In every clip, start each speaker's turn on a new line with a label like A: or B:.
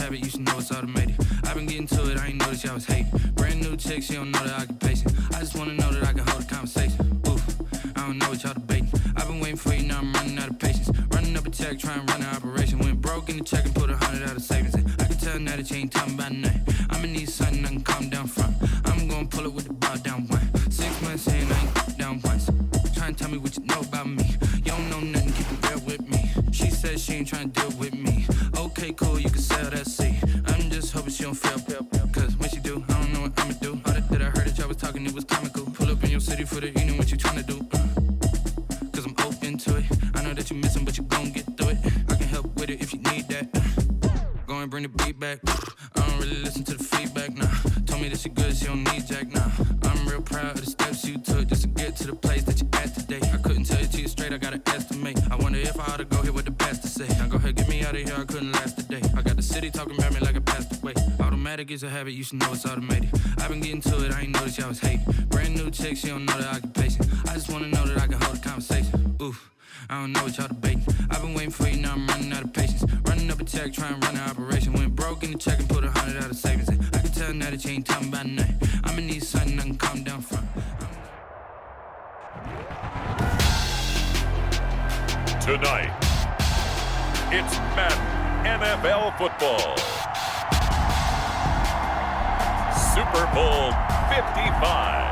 A: habit, you should know it's automated. I've been getting to it, I ain't noticed y'all was hating. Brand new chick, she don't know the occupation. I just wanna know that I can hold a conversation. Oof, I don't know what y'all debating. I've been waiting for you, now I'm running out of patience. Running up a check, trying to run an operation. Went broke in the check and put 100 out of savings in. I can tell now that you ain't talking about nothing. I'ma need something I can calm down from. I'm gonna pull it with the bar down one. 6 months in, I ain't down once. Trying to tell me what you know about me. You don't know nothing, keep it real with me. She said she ain't trying to deal with me. Okay, cool, you can sell that seat. I'm just hoping she don't fail. Cause when she do, I don't know what I'ma do. All that I heard that y'all was talking, it was comical. Pull up in your city for the evening, what you trying to do? Cause I'm open to it. I know that you missing, but you gon' get through it. I can help with it if you need that. Go and bring the beat back. I don't really listen to the feedback, nah. Told me that she good, she don't need jack, nah. I'm real proud of the steps you took just to get to the place that you at today. I couldn't tell it to you straight, I gotta estimate. I wonder if I ought to go here with the pastor say. Now go ahead, get me out of here, I couldn't last a day. I got the city talking about me like I passed away. Automatic is a habit, you should know it's automated. I've been getting to it, I ain't noticed y'all was hating. Brand new chick, she don't know the occupation. I just wanna know that I can hold a conversation. Oof, I don't know what y'all debating. I've been waiting for you, now I'm running out of patience. Running up a check, trying to run an operation. Went broke in the check and put 100 out of savings in. I can tell now that you ain't talking about nothing. I'ma need something I can calm down from.
B: Tonight, it's Madden NFL football. Super Bowl 55.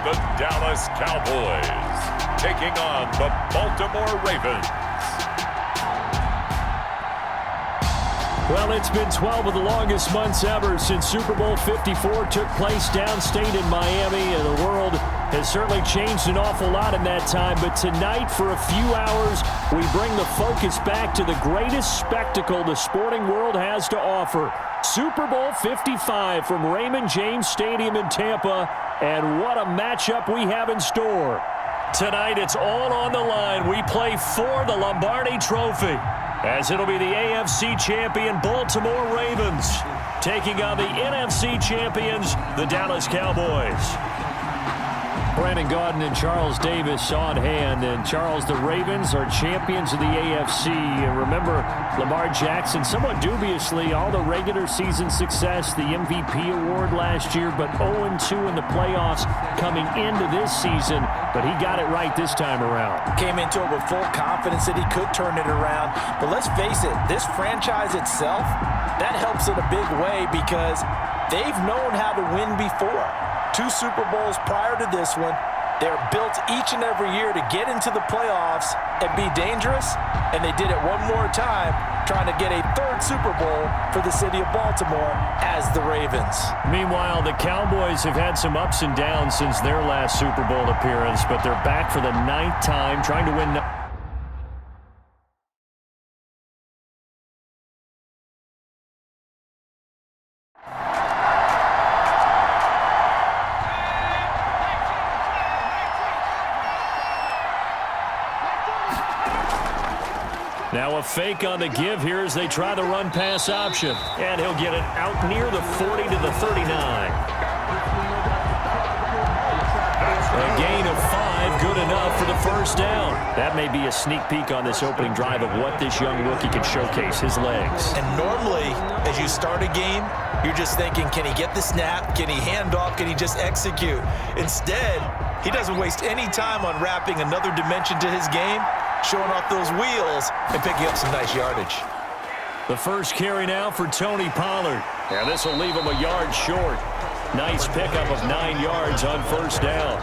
B: The Dallas Cowboys taking on the Baltimore Ravens.
C: Well, it's been 12 of the longest months ever since Super Bowl 54 took place downstate in Miami, and the world has certainly changed an awful lot in that time. But tonight, for a few hours, we bring the focus back to the greatest spectacle the sporting world has to offer. Super Bowl 55 from Raymond James Stadium in Tampa. And what a matchup we have in store. Tonight, it's all on the line. We play for the Lombardi Trophy, as it'll be the AFC champion Baltimore Ravens taking on the NFC champions, the Dallas Cowboys. Brandon Gaudin and Charles Davis on hand. And Charles, the Ravens are champions of the AFC. And remember, Lamar Jackson, somewhat dubiously, all the regular season success, the MVP award last year, but 0-2 in the playoffs coming into this season. But he got it right this time around.
D: Came into it with full confidence that he could turn it around. But let's face it, this franchise itself, that helps in a big way because they've known how to win before. 2 Super Bowls prior to this one. They're built each and every year to get into the playoffs and be dangerous, and they did it one more time, trying to get a 3rd Super Bowl for the city of Baltimore as the Ravens.
C: Meanwhile, the Cowboys have had some ups and downs since their last Super Bowl appearance, but they're back for the 9th time, trying to win. Now a fake on the give here as they try the run-pass option. And he'll get it out near the 40 to the 39. A gain of 5, good enough for the first down. That may be a sneak peek on this opening drive of what this young rookie can showcase, his legs.
D: And normally, as you start a game, you're just thinking, can he get the snap? Can he hand off? Can he just execute? Instead, he doesn't waste any time on wrapping another dimension to his game, showing off those wheels and picking up some nice yardage.
C: The first carry now for Tony Pollard. Yeah, this will leave him a yard short. Nice pickup of 9 yards on first down.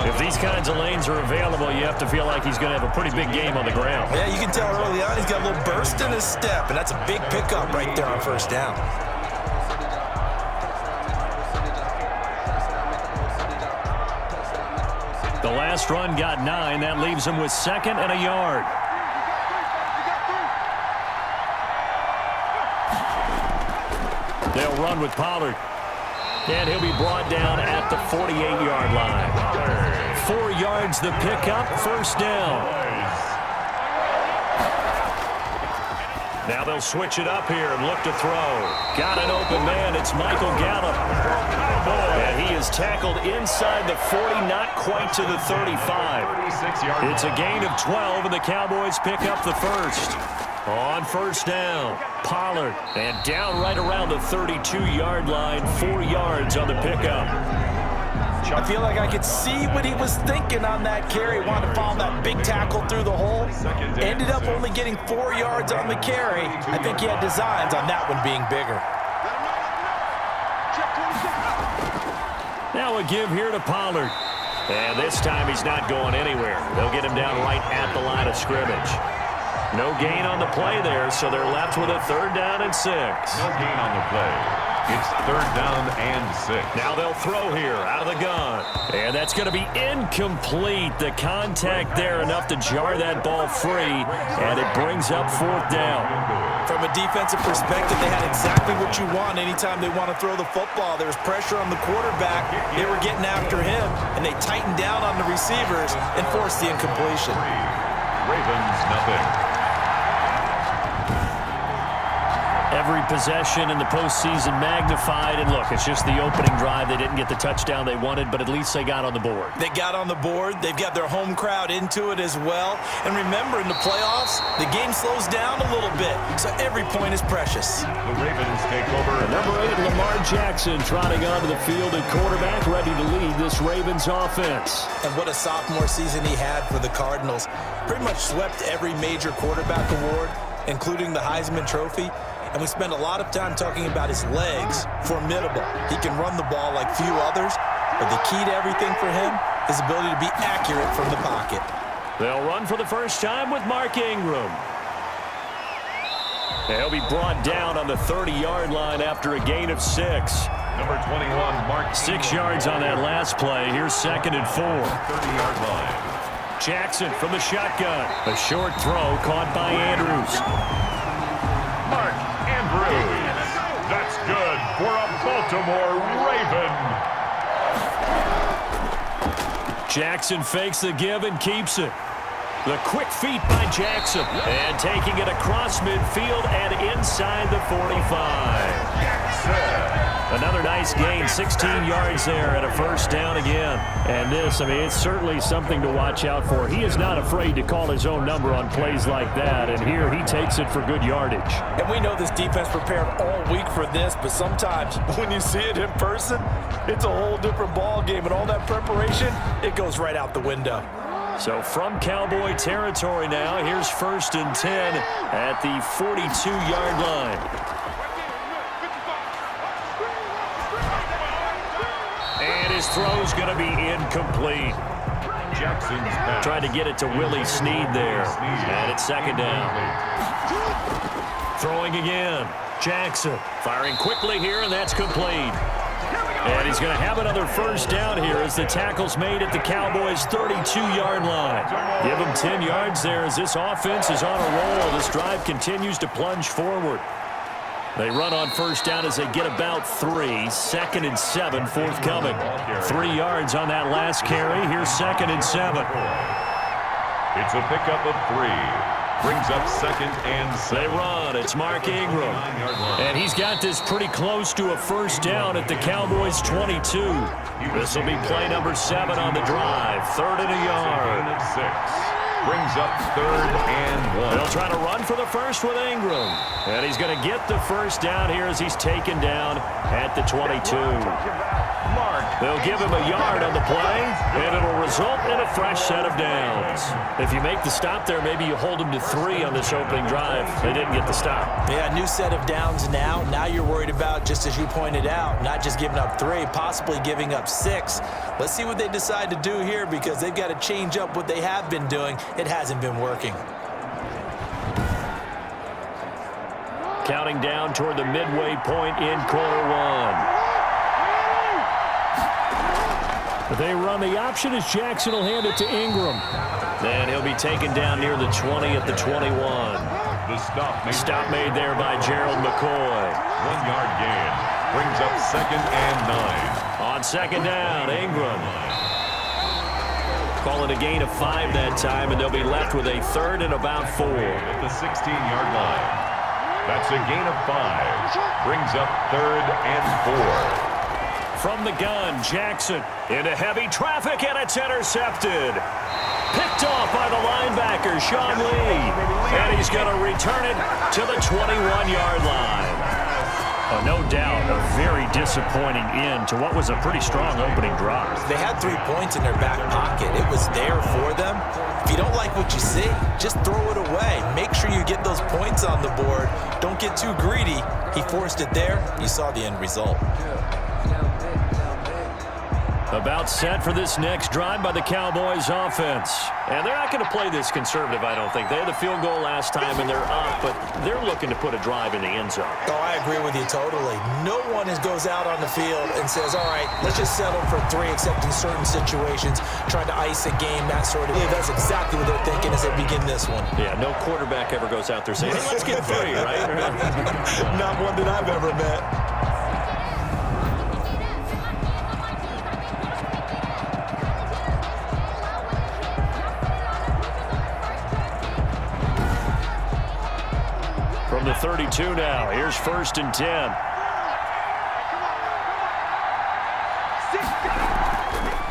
C: If these kinds of lanes are available, you have to feel like he's going to have a pretty big game on the ground.
D: Yeah, you can tell early on he's got a little burst in his step, and that's a big pickup right there on first down.
C: The last run got 9. That leaves him with 2nd and a yard. They'll run with Pollard. And he'll be brought down at the 48-yard line. 4 yards the pickup, first down. Now they'll switch it up here and look to throw. Got an open man. It's Michael Gallup. And he is tackled inside the 40, not quite to the 35. It's a gain of 12, and the Cowboys pick up the first. On first down, Pollard. And down right around the 32-yard line, 4 yards on the pickup.
D: I feel like I could see what he was thinking on that carry. Wanted to follow that big tackle through the hole. Ended up only getting 4 yards on the carry. I think he had designs on that one being bigger.
C: Now a give here to Pollard. And this time he's not going anywhere. They'll get him down right at the line of scrimmage. No gain on the play there, so they're left with a 3rd down and 6.
B: No gain on the play. It's 3rd down and 6.
C: Now they'll throw here out of the gun. And that's going to be incomplete. The contact there enough to jar that ball free, and it brings up 4th down.
D: From a defensive perspective, they had exactly what you want anytime they want to throw the football. There was pressure on the quarterback. They were getting after him, and they tightened down on the receivers and forced the incompletion.
B: Ravens, nothing.
C: Every possession in the postseason magnified, and look, it's just the opening drive. They didn't get the touchdown they wanted, but at least they got on the board.
D: They got on the board. They've got their home crowd into it as well. And remember, in the playoffs, the game slows down a little bit, so every point is precious.
B: The Ravens take over.
C: Number 8, Lamar Jackson, trotting onto the field at quarterback, ready to lead this Ravens offense.
D: And what a sophomore season he had for the Cardinals. Pretty much swept every major quarterback award, including the Heisman Trophy. And we spend a lot of time talking about his legs. Formidable. He can run the ball like few others, but the key to everything for him is the ability to be accurate from the pocket.
C: They'll run for the first time with Mark Ingram. He'll be brought down on the 30-yard line after a gain of 6.
B: Number 21, Mark.
C: 6 yards on that last play. Here's 2nd and 4.
B: 30-yard line.
C: Jackson from the shotgun. A short throw caught by Andrews.
B: Mark Andrews. That's good for a Baltimore Raven.
C: Jackson fakes the give and keeps it. The quick feet by Jackson. And taking it across midfield and inside the 45. Another nice gain, 16 yards there and a first down again. And this, I mean, it's certainly something to watch out for. He is not afraid to call his own number on plays like that. And here he takes it for good yardage.
D: And we know this defense prepared all week for this, but sometimes when you see it in person, it's a whole different ball game. And all that preparation, it goes right out the window.
C: So from Cowboy territory now, here's 1st and 10 at the 42-yard line. And his throw's going to be incomplete.
B: Jackson's pass.
C: Trying to get it to Willie Snead there. And it's 2nd down. Throwing again. Jackson firing quickly here, and that's complete. And he's going to have another first down here as the tackle's made at the Cowboys' 32-yard line. Give him 10 yards there as this offense is on a roll. This drive continues to plunge forward. They run on first down as they get about 3. 2nd and 7 forthcoming. 3 yards on that last carry. Here's 2nd and 7.
B: It's a pickup of 3. Brings up 2nd and 7.
C: They run. It's Mark Ingram. And he's got this pretty close to a first down at the Cowboys' 22. This will be play number 7 on the drive. 3rd and a yard.
B: 6. Brings up 3rd and 1.
C: They'll try to run for the first with Ingram. And he's going to get the first down here as he's taken down at the 22. They'll give him a yard on the play, and it'll result in a fresh set of downs. If you make the stop there, maybe you hold them to 3 on this opening drive. They didn't get the stop.
D: Yeah, new set of downs now. Now you're worried about, just as you pointed out, not just giving up 3, possibly giving up 6. Let's see what they decide to do here because they've got to change up what they have been doing. It hasn't been working.
C: Counting down toward the midway point in quarter 1. They run the option as Jackson will hand it to Ingram. Then he'll be taken down near the 20 at the 21.
B: The stop made
C: there by Gerald McCoy.
B: 1 yard gain. Brings up 2nd and 9.
C: On 2nd down, Ingram. Call it a gain of 5 that time, and they'll be left with a 3rd and about 4.
B: At the 16-yard line. That's a gain of 5. Brings up 3rd and 4.
C: From the gun, Jackson into heavy traffic, and it's intercepted. Picked off by the linebacker, Sean Lee. And he's going to return it to the 21-yard line. No doubt, a very disappointing end to what was a pretty strong opening drive.
D: They had 3 points in their back pocket. It was there for them. If you don't like what you see, just throw it away. Make sure you get those points on the board. Don't get too greedy. He forced it there. You saw the end result.
C: About set for this next drive by the Cowboys offense. And they're not going to play this conservative, I don't think. They had the field goal last time, and they're up, but they're looking to put a drive in the end zone.
D: Oh, I agree with you totally. No one goes out on the field and says, all right, let's just settle for 3, except in certain situations, trying to ice a game, that sort of thing. That's exactly what they're thinking as they begin this one.
C: Yeah, no quarterback ever goes out there saying, hey, let's get 3, right?
D: Not one that I've ever met.
C: From the 32 now, here's 1st and 10.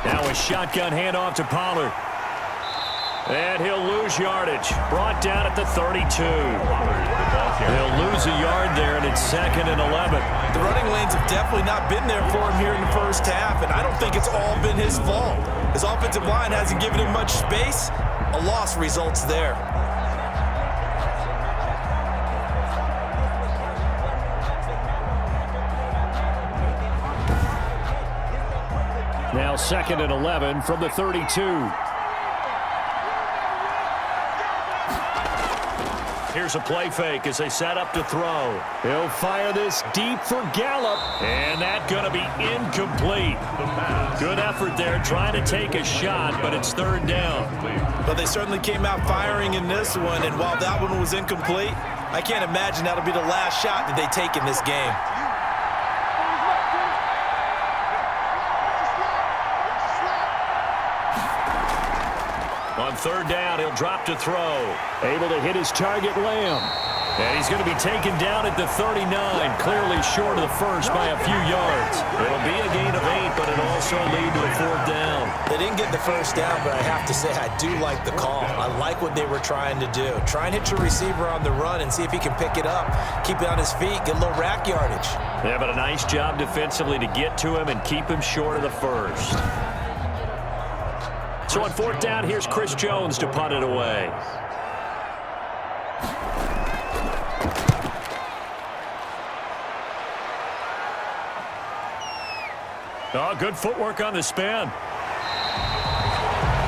C: Now a shotgun handoff to Pollard. And he'll lose yardage. Brought down at the 32. He'll lose a yard there, and it's 2nd and 11.
D: The running lanes have definitely not been there for him here in the first half, and I don't think it's all been his fault. His offensive line hasn't given him much space. A loss results there.
C: Now 2nd and 11 from the 32. Here's a play fake as they set up to throw. He'll fire this deep for Gallup. And that's going to be incomplete. Good effort there trying to take a shot, but it's 3rd down.
D: But they certainly came out firing in this one, and while that one was incomplete, I can't imagine that'll be the last shot that they take in this game. On 3rd down, he'll drop to throw.
C: Able to hit his target, Lamb. And he's going to be taken down at the 39, clearly short of the first by a few yards. It'll be a gain of 8, but it'll also lead to a 4th down.
D: They didn't get the first down, but I have to say I do like the call. I like what they were trying to do. Try and hit your receiver on the run and see if he can pick it up. Keep it on his feet, get a little rack yardage.
C: Yeah, but a nice job defensively to get to him and keep him short of the first. So on 4th down, here's Chris Jones to punt it away. Oh, good footwork on the spin.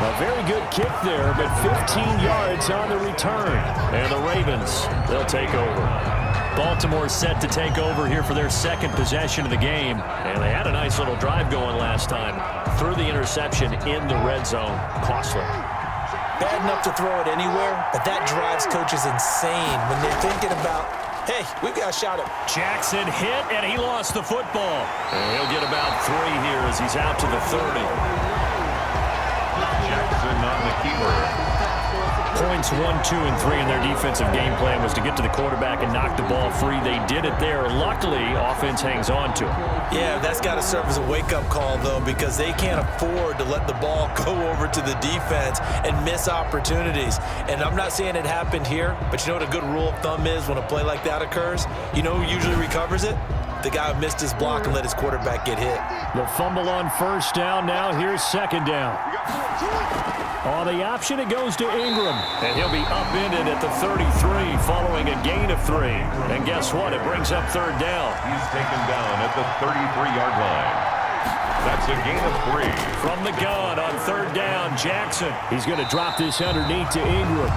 C: A very good kick there, but 15 yards on the return. And the Ravens, they'll take over. Baltimore set to take over here for their 2nd possession of the game. And they had a nice little drive going last time. Threw the interception in the red zone. Costly.
D: Bad enough to throw it anywhere, but that drives coaches insane when they're thinking about, hey, we've got a shot at.
C: Jackson hit, and he lost the football. And he'll get about 3 here as he's out to the 30.
B: Jackson on the keeper.
C: Points 1, 2, and 3 in their defensive game plan was to get to the quarterback and knock the ball free. They did it there. Luckily, offense hangs on to it.
D: Yeah, that's got to serve as a wake-up call, though, because they can't afford to let the ball go over to the defense and miss opportunities. And I'm not saying it happened here, but you know what a good rule of thumb is when a play like that occurs? You know who usually recovers it? The guy who missed his block and let his quarterback get hit.
C: The fumble on 1st down. Now here's 2nd down. On the option, it goes to Ingram. And he'll be upended at the 33 following a gain of 3. And guess what? It brings up 3rd down.
B: He's taken down at the 33-yard line. That's a gain of 3.
C: From the gun on 3rd down, Jackson. He's going to drop this underneath to Ingram.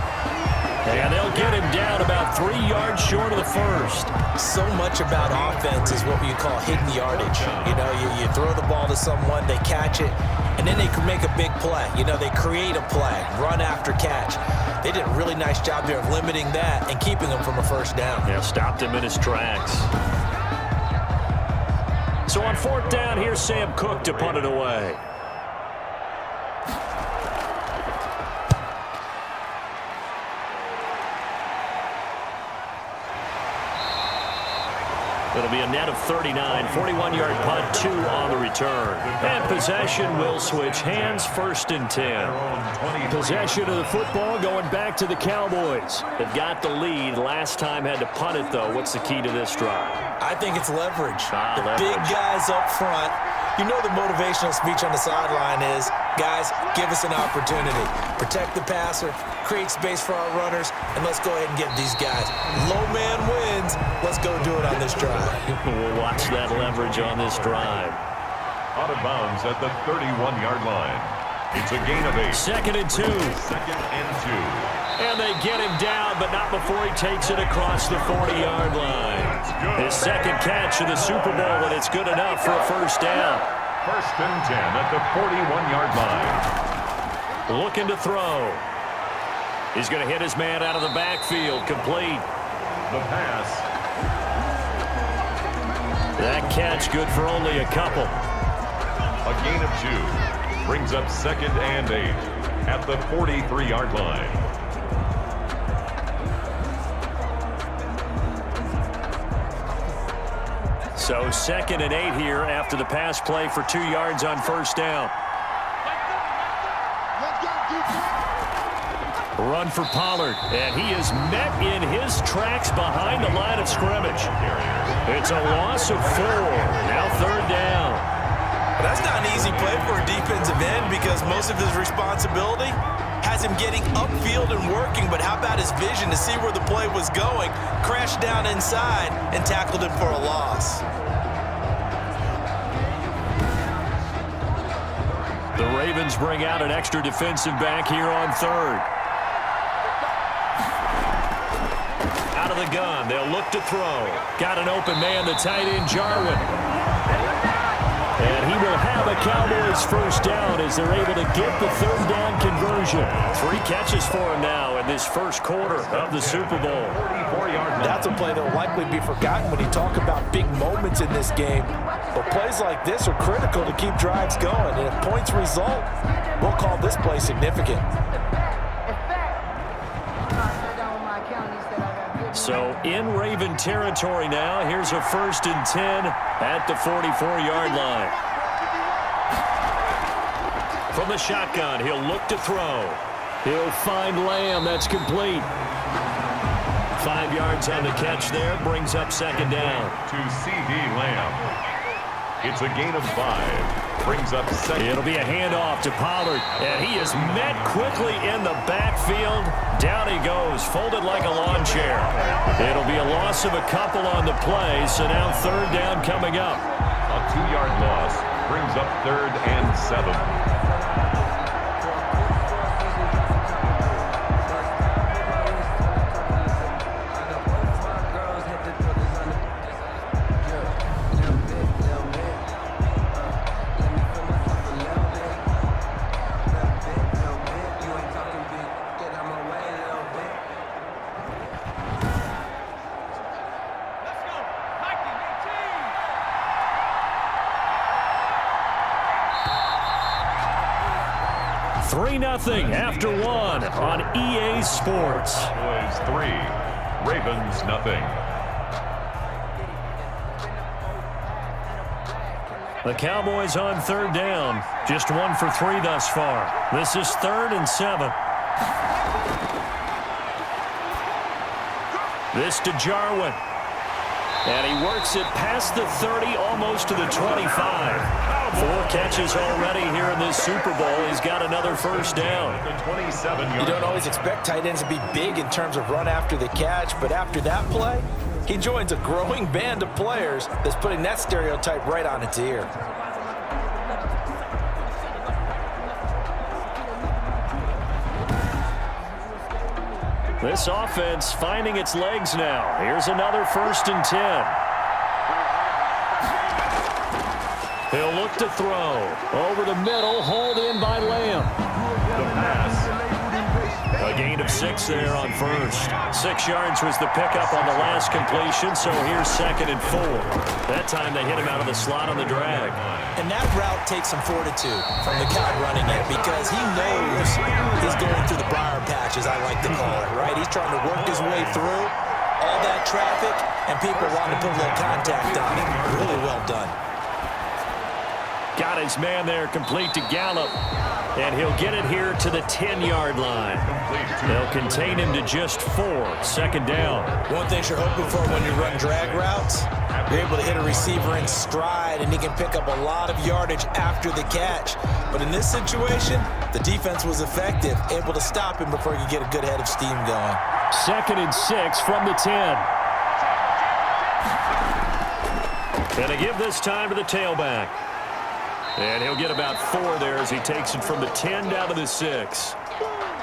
C: And they'll get him down about 3 yards short of the first.
D: So much about offense is what you call hidden yardage. You know, you throw the ball to someone, they catch it, and then they can make a big play. You know, they create a play, run after catch. They did a really nice job there of limiting that and keeping him from a first down.
C: Yeah, stopped him in his tracks. So on 4th down, here's Sam Cook to punt it away. It'll be a net of 39, 41-yard punt, 2 on the return. And possession will switch hands, 1st and 10. Possession of the football going back to the Cowboys. They've got the lead. Last time had to punt it, though. What's the key to this drive?
D: I think it's leverage.
C: Leverage.
D: Big guys up front. You know the motivational speech on the sideline is, guys, give us an opportunity. Protect the passer, create space for our runners, and let's go ahead and get these guys. Low man wins. Let's go do it on this drive.
C: We'll watch that leverage on this drive.
B: Out of bounds at the 31-yard line. It's a gain of 8.
C: 2nd and 2.
B: 2nd and 2.
C: And they get him down, but not before he takes it across the 40-yard line. His second catch of the Super Bowl, and it's good enough for a 1st down.
B: 1st and 10 at the 41-yard line.
C: Looking to throw. He's going to hit his man out of the backfield. Complete.
B: The pass.
C: That catch good for only a couple.
B: A gain of 2. Brings up 2nd and 8 at the 43-yard line.
C: So 2nd and 8 here after the pass play for 2 yards on 1st down. Run for Pollard, and he is met in his tracks behind the line of scrimmage. It's a loss of 4. Now 3rd down.
D: But that's not an easy play for a defensive end because most of his responsibility has him getting upfield and working, but how about his vision to see where the play was going, crashed down inside, and tackled him for a loss.
C: The Ravens bring out an extra defensive back here on 3rd. Out of the gun, they'll look to throw. Got an open man, the tight end, Jarwin. And he will have a Cowboys 1st down as they're able to get the 3rd down conversion. 3 catches for him now in this 1st quarter of the Super Bowl.
D: That's a play that will likely be forgotten when you talk about big moments in this game. But plays like this are critical to keep drives going. And if points result, we'll call this play significant.
C: So in Raven territory now. Here's a 1st and 10 at the 44-yard line. From the shotgun, he'll look to throw. He'll find Lamb. That's complete. 5 yards on the catch there. Brings up 2nd down.
B: To C.D. Lamb. It's a gain of 5. Brings up 2nd.
C: It'll be a handoff to Pollard. And he is met quickly in the backfield. Down he goes, folded like a lawn chair. It'll be a loss of a couple on the play, so now 3rd down coming up.
B: A 2-yard loss brings up 3rd and 7.
C: Nothing after 1 on EA Sports.
B: Cowboys 3, Ravens nothing.
C: The Cowboys on 3rd down. Just 1 for 3 thus far. This is 3rd and 7. This to Jarwin. And he works it past the 30, almost to the 25. 4 catches already here in this Super Bowl. He's got another 1st down.
D: You don't always expect tight ends to be big in terms of run after the catch, but after that play, he joins a growing band of players that's putting that stereotype right on its ear.
C: This offense finding its legs now. Here's another 1st and 10. He'll look to throw. Over the middle, hauled in by Lamb.
B: The pass.
C: A gain of 6 there on first. 6 yards was the pickup on the last completion, so here's 2nd and 4. That time they hit him out of the slot on the drag.
D: And that route takes some fortitude from the guy running it because he knows he's going through the briar patch, as I like to call it, right? He's trying to work his way through all that traffic, and people want to put a little contact on it. Really well done.
C: Got his man there, complete to Gallup. And he'll get it here to the 10-yard line. They'll contain him to just 4. 2nd down.
D: One thing you're hoping for when you run drag routes, you're able to hit a receiver in stride, and he can pick up a lot of yardage after the catch. But in this situation, the defense was effective, able to stop him before he could get a good head of steam going.
C: 2nd and 6 from the 10. And they give this time to the tailback. And he'll get about 4 there as he takes it from the 10 down to the 6.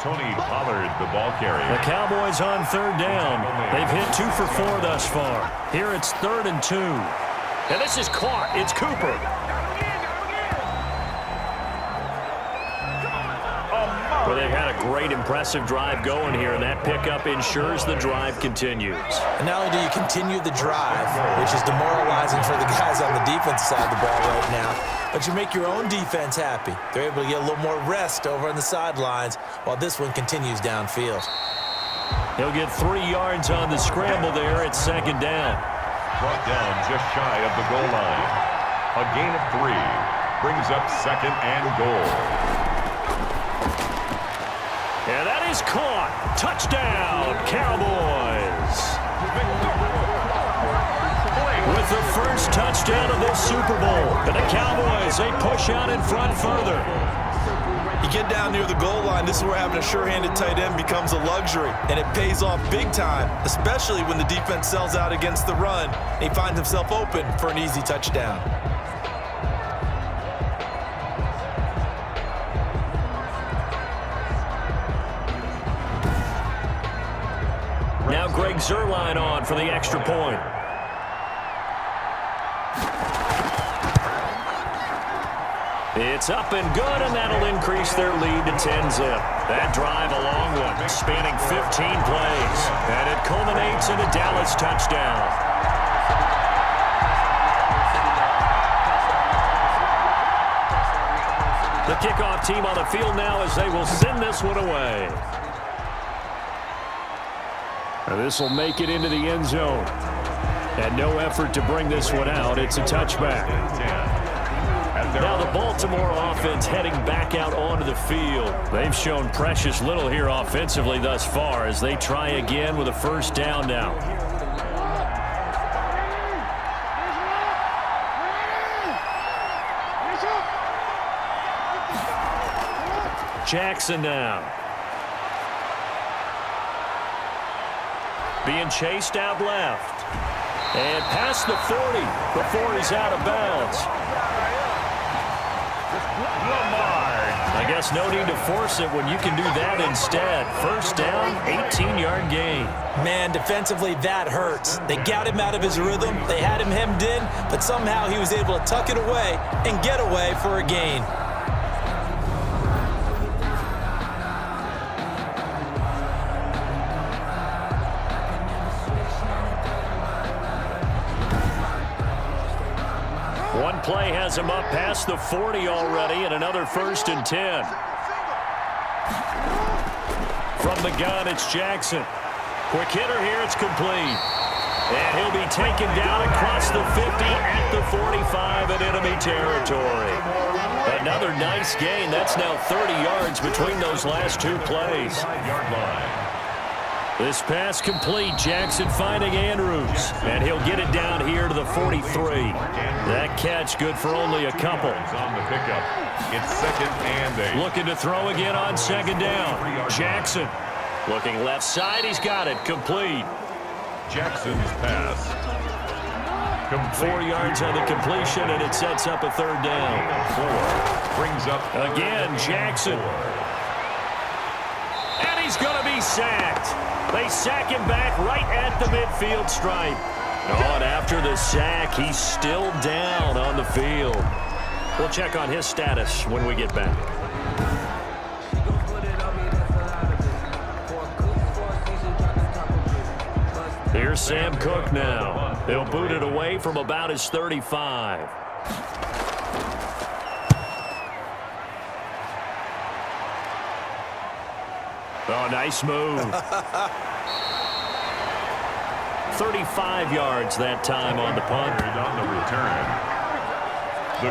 B: Tony Pollard, the ball carrier.
C: The Cowboys on 3rd down. They've hit 2 for 4 thus far. Here it's 3rd and 2. And this is caught. It's Cooper. Well, they've had a great, impressive drive going here, and that pickup ensures the drive continues.
D: And not only do you continue the drive, which is demoralizing for the guys on the defense side of the ball right now, but you make your own defense happy. They're able to get a little more rest over on the sidelines while this one continues downfield.
C: He'll get 3 yards on the scramble there at 2nd down.
B: Brought down just shy of the goal line. A gain of 3 brings up 2nd and goal.
C: And that is caught. Touchdown, Cowboys. With the first touchdown of this Super Bowl. And the Cowboys, they push out in front further.
D: You get down near the goal line, this is where having a sure-handed tight end becomes a luxury. And it pays off big time, especially when the defense sells out against the run. And he finds himself open for an easy touchdown.
C: Now Greg Zuerlein on for the extra point. It's up and good, and that'll increase their lead to 10-zip. That drive a long one, spanning 15 plays. And it culminates in a Dallas touchdown. The kickoff team on the field now as they will send this one away. This will make it into the end zone. And no effort to bring this one out. It's a touchback. Now the Baltimore offense heading back out onto the field. They've shown precious little here offensively thus far as they try again with a 1st down now. Jackson now. Being chased out left. And past the 40 before he's out of bounds. I guess no need to force it when you can do that instead. 1st down, 18-yard gain.
D: Man, defensively, that hurts. They got him out of his rhythm. They had him hemmed in, but somehow he was able to tuck it away and get away for a gain.
C: One play has him up past the 40 already, and another 1st and 10. From the gun, it's Jackson. Quick hitter here, it's complete. And he'll be taken down across the 50 at the 45 in enemy territory. Another nice gain. That's now 30 yards between those last 2 plays. This pass complete. Jackson finding Andrews. And he'll get it down here to the 43. That catch good for only a couple.
B: On the pickup. It's 2nd and 8.
C: Looking to throw again on 2nd down. Jackson looking left side. He's got it. Complete.
B: Jackson's pass.
C: 4 yards on the completion, and it sets up a 3rd down.
B: 4 brings up
C: again Jackson. And he's going to be sacked. They sack him back right at the midfield stripe. Oh, and after the sack, he's still down on the field. We'll check on his status when we get back. Here's Sam Cook now. He'll boot it away from about his 35. Oh, nice move. 35 yards that time on the punt.
B: On the return.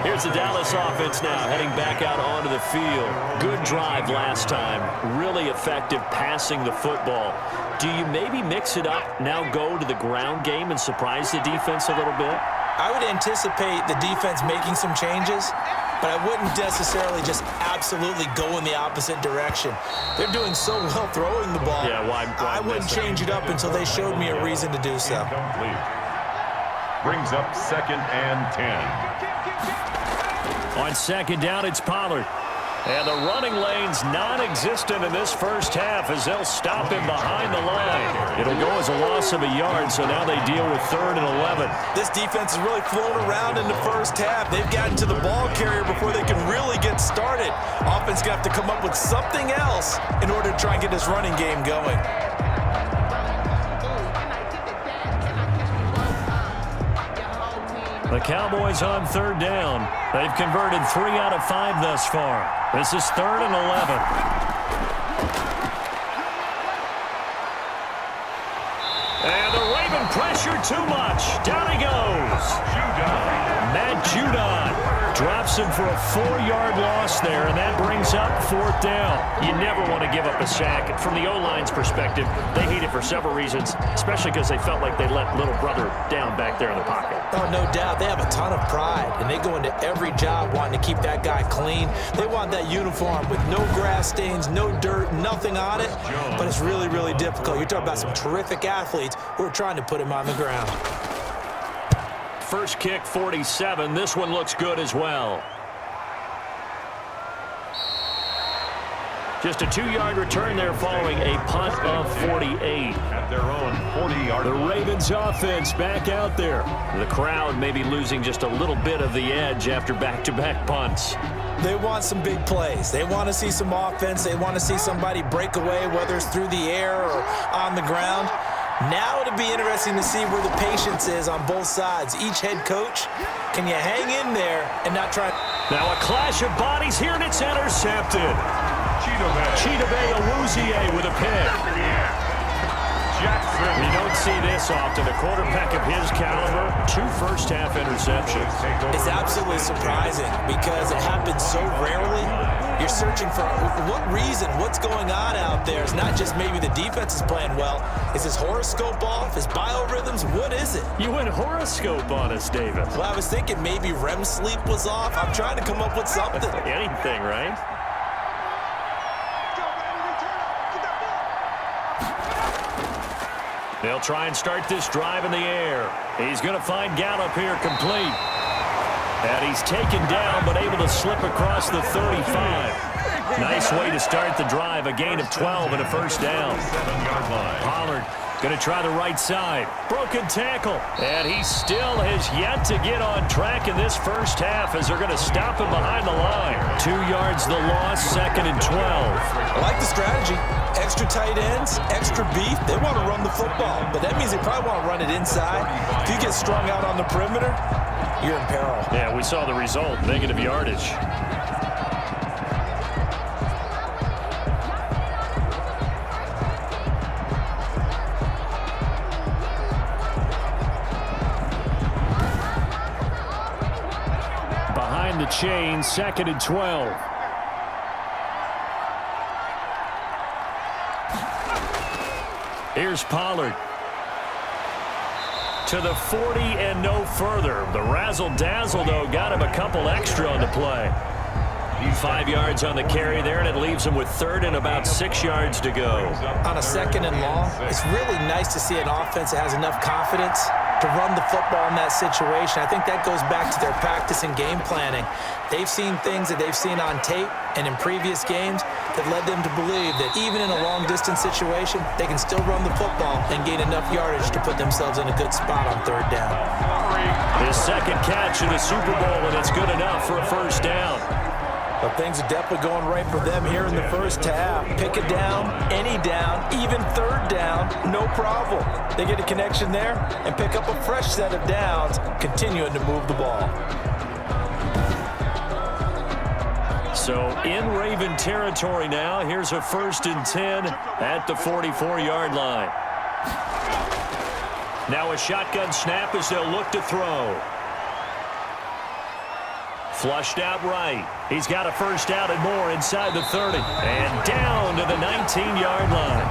C: Here's the Dallas offense now heading back out onto the field. Good drive last time. Really effective passing the football. Do you maybe mix it up, now go to the ground game and surprise the defense a little bit?
D: I would anticipate the defense making some changes, but I wouldn't necessarily just absolutely go in the opposite direction. They're doing so well throwing the ball.
C: Yeah, why
D: I wouldn't change it up until they showed me a reason to do so.
B: Incomplete. Brings up 2nd and 10.
C: On 2nd down, it's Pollard. And the running lane's non-existent in this first half as they'll stop him behind the line. It'll go as a loss of a yard, so now they deal with 3rd and 11.
D: This defense has really flown around in the first half. They've gotten to the ball carrier before they can really get started. Offense going to have to come up with something else in order to try and get this running game going.
C: The Cowboys on 3rd down. They've converted 3 out of 5 thus far. This is 3rd and 11. And the Raven pressure too much. Down he goes. Matt Judon drops him for a 4-yard loss there, and that brings up 4th down. You never want to give up a sack. From the O-line's perspective, they hate it for several reasons, especially because they felt like they let little brother down back there in the pocket.
D: Oh, no doubt. They have a ton of pride, and they go into every job wanting to keep that guy clean. They want that uniform with no grass stains, no dirt, nothing on it, but it's really, really difficult. You're talking about some terrific athletes who are trying to put him on the ground.
C: First kick, 47. This one looks good as well. Just a 2-yard return there following a punt of 48.
B: At their own 40-yard
C: The Ravens offense back out there. The crowd may be losing just a little bit of the edge after back-to-back punts.
D: They want some big plays. They want to see some offense. They want to see somebody break away, whether it's through the air or on the ground. Now it'll be interesting to see where the patience is on both sides. Each head coach, can you hang in there and not try?
C: Now a clash of bodies here, and it's intercepted. Chidobe Awuzie with a pick. You don't see this often. A quarterback of his caliber, 2 first-half interceptions.
D: It's absolutely surprising because it happens so rarely. You're searching for what reason, what's going on out there. It's not just maybe the defense is playing well. Is his horoscope off? His biorhythms? What is it?
C: You went horoscope on us, David.
D: Well, I was thinking maybe REM sleep was off. I'm trying to come up with something.
C: Anything, right? They'll try and start this drive in the air. He's going to find Gallup here complete. And he's taken down but able to slip across the 35. Nice way to start the drive. A gain of 12 and a first down.
B: 7-yard line.
C: Pollard going to try the right side. Broken tackle. And he still has yet to get on track in this first half as they're going to stop him behind the line. 2 yards the loss, 2nd and 12.
D: I like the strategy. Extra tight ends, extra beef. They want to run the football, but that means they probably want to run it inside. If you get strung out on the perimeter, you're in peril.
C: Yeah, we saw the result, negative yardage. Behind the chain, 2nd and 12. Here's Pollard. To the 40 and no further. The razzle-dazzle, though, got him a couple extra on the play. 5 yards on the carry there, and it leaves him with 3rd and about 6 yards to go.
D: On a 2nd and long, it's really nice to see an offense that has enough confidence to run the football in that situation. I think that goes back to their practice and game planning. They've seen things that they've seen on tape and in previous games that led them to believe that even in a long-distance situation, they can still run the football and gain enough yardage to put themselves in a good spot on 3rd down.
C: His 2nd catch in the Super Bowl, and it's good enough for a first down.
D: But things are definitely going right for them here in the first half. Pick a down, any down, even third down, no problem. They get a connection there and pick up a fresh set of downs, continuing to move the ball.
C: So in Raven territory now. Here's a 1st and 10 at the 44-yard line. Now a shotgun snap as they'll look to throw. Flushed out right. He's got a first down and more inside the 30. And down to the 19-yard line.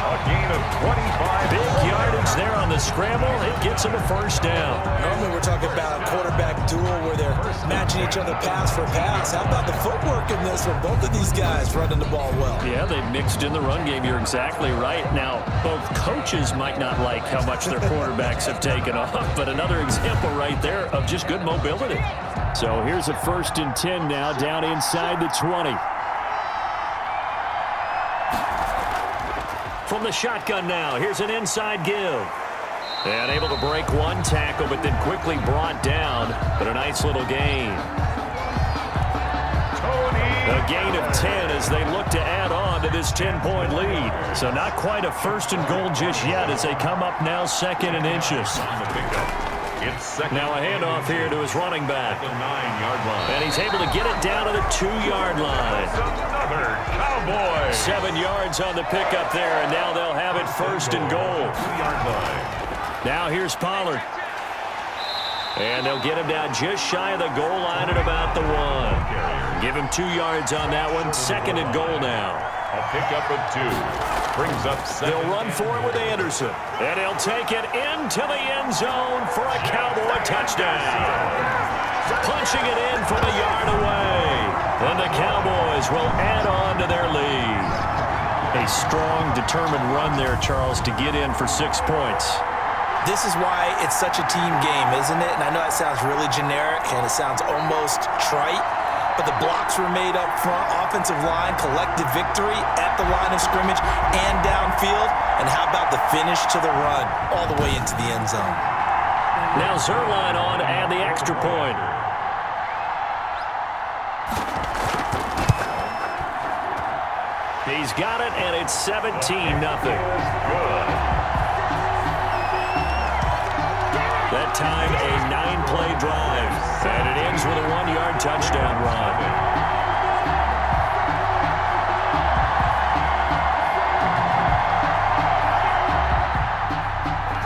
B: A gain of 25.
C: Big yardage there on the scramble. It gets him a first down.
D: Normally we're talking about a quarterback duel where they're matching each other pass for pass. How about the footwork in this from both of these guys running the ball well?
C: Yeah, they mixed in the run game. You're exactly right. Now, both coaches might not like how much their quarterbacks have taken off, but another example right there of just good mobility. So here's a 1st and 10 now down inside the 20. From the shotgun now, here's an inside give. And able to break one tackle, but then quickly brought down. But a nice little gain. A gain of 10 as they look to add on to this 10-point lead. So not quite a 1st and goal just yet as they come up now 2nd and inches. Now a handoff here to his running back.
B: The 9-yard line.
C: And he's able to get it down to the 2-yard line.
B: Another Cowboy.
C: 7 yards on the pickup there, and now they'll have it 1st and goal.
B: 2-yard line.
C: Now here's Pollard. And they'll get him down just shy of the goal line at about the 1. Give him 2 yards on that one. 2nd and goal now.
B: A pickup of 2. Brings up 7.
C: They'll run for it with Anderson. And he'll take it into the end zone for a Cowboy touchdown. Punching it in from a yard away. And the Cowboys will add on to their lead. A strong, determined run there, Charles, to get in for 6 points.
D: This is why it's such a team game, isn't it? And I know it sounds really generic and it sounds almost trite, but the blocks were made up front, offensive line, collective victory at the line of scrimmage and downfield. And how about the finish to the run all the way into the end zone?
C: Now Zerline on to add the extra point. He's got it, and it's 17-0. That time, a 9-play drive. And it ends with a 1-yard touchdown run.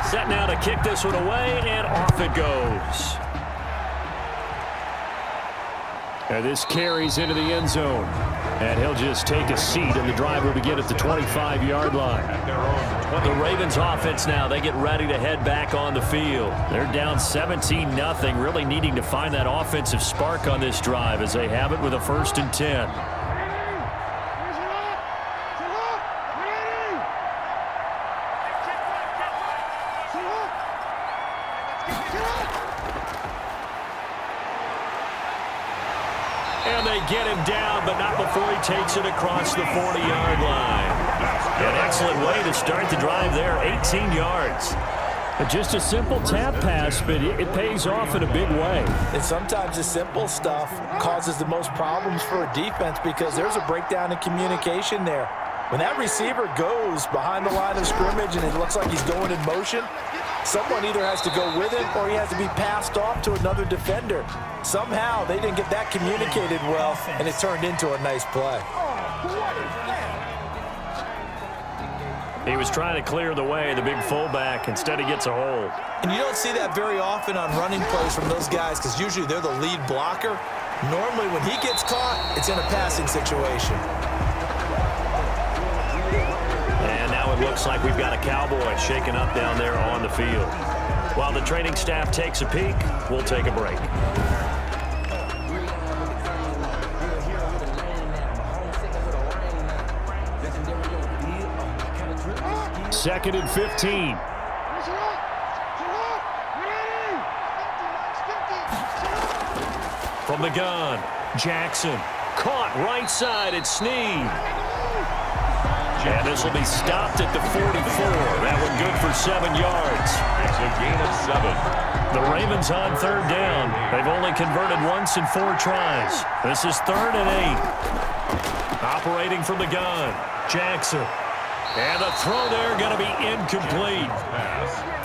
C: Set now to kick this one away, and off it goes. And this carries into the end zone. And he'll just take a seat, and the drive will begin at the 25-yard line. The Ravens offense now, they get ready to head back on the field. They're down 17-0, really needing to find that offensive spark on this drive as they have it with a 1st and 10. And they get him down, but not before he takes it across the 40-yard line. An excellent way to start the drive there, 18 yards. Just a simple tap pass, but it pays off in a big way.
D: And sometimes the simple stuff causes the most problems for a defense because there's a breakdown in communication there. When that receiver goes behind the line of scrimmage and it looks like he's going in motion, someone either has to go with him or he has to be passed off to another defender. Somehow they didn't get that communicated well, and it turned into a nice play.
C: He was trying to clear the way, the big fullback. Instead, he gets a hold.
D: And you don't see that very often on running plays from those guys because usually they're the lead blocker. Normally, when he gets caught, it's in a passing situation.
C: And now it looks like we've got a Cowboy shaking up down there on the field. While the training staff takes a peek, we'll take a break. 2nd and 15. From the gun, Jackson. Caught right side at Snead. And this will be stopped at the 44. That one good for 7 yards.
B: It's a gain of 7.
C: The Ravens on third down. They've only converted once in 4 tries. This is 3rd and 8. Operating from the gun, Jackson. And the throw there going to be incomplete.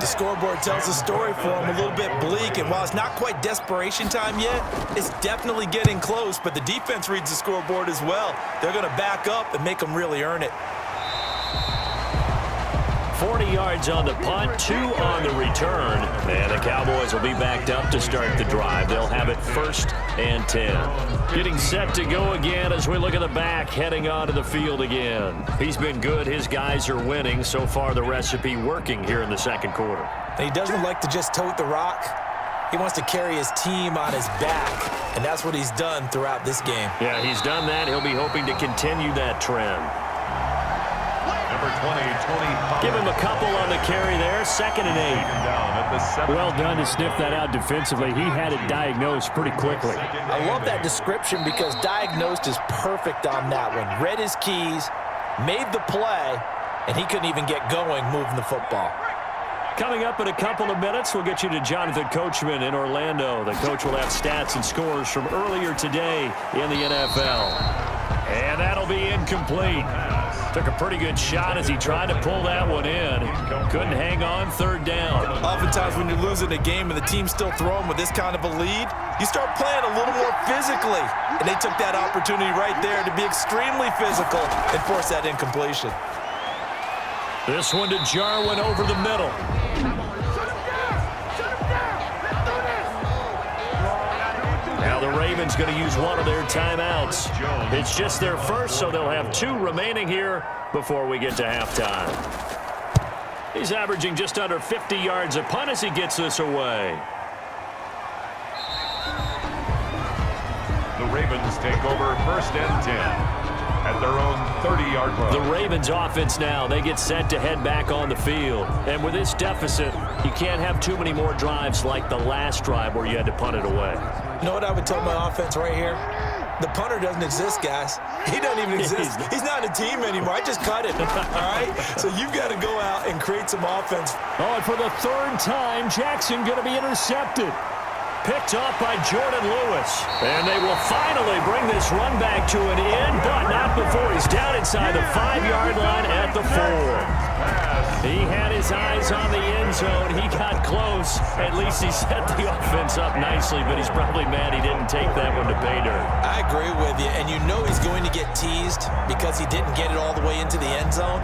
D: The scoreboard tells the story for him, a little bit bleak, and while it's not quite desperation time yet, it's definitely getting close, but the defense reads the scoreboard as well. They're going to back up and make them really earn it.
C: 40 yards on the punt, 2 on the return, and the Cowboys will be backed up to start the drive. They'll have it 1st and 10. Getting set to go again as we look at the back, heading onto the field again. He's been good. His guys are winning. So far, the recipe working here in the second quarter.
D: And he doesn't like to just tote the rock. He wants to carry his team on his back, and that's what he's done throughout this game.
C: Yeah, he's done that. He'll be hoping to continue that trend.
B: Number 20, Tony Pollard.
C: Give him a couple on the carry there. 2nd and 8. Well done to sniff that out defensively. He had it diagnosed pretty quickly.
D: I love that description because diagnosed is perfect on that one. Read his keys, made the play, and he couldn't even get going moving the football.
C: Coming up in a couple of minutes, we'll get you to Jonathan Coachman in Orlando. The coach will have stats and scores from earlier today in the NFL. And that'll be incomplete. Took a pretty good shot as he tried to pull that one in. Couldn't hang on, 3rd down.
D: Oftentimes when you're losing a game and the team's still throwing with this kind of a lead, you start playing a little more physically. And they took that opportunity right there to be extremely physical and force that incompletion.
C: This one to Jarwin over the middle. Now the Ravens going to use one of their timeouts. It's just their first, so they'll have 2 remaining here before we get to halftime. He's averaging just under 50 yards a punt as he gets this away.
B: The Ravens take over 1st and 10 at their own 30-yard line.
C: The Ravens offense now, they get set to head back on the field. And with this deficit, you can't have too many more drives like the last drive where you had to punt it away.
D: You know what I would tell my offense right here? The punter doesn't exist, guys. He doesn't even exist. He's not a team anymore. I just cut it, all right? So you've got to go out and create some offense.
C: Oh, and for the 3rd time, Jackson going to be intercepted. Picked off by Jordan Lewis. And they will finally bring this run back to an end, but not before he's down inside the 5-yard line at the 4. He had his eyes on the end zone. He got close. At least he set the offense up nicely, but he's probably mad he didn't take that one to pay dirt.
D: I agree with you, and you know he's going to get teased because he didn't get it all the way into the end zone.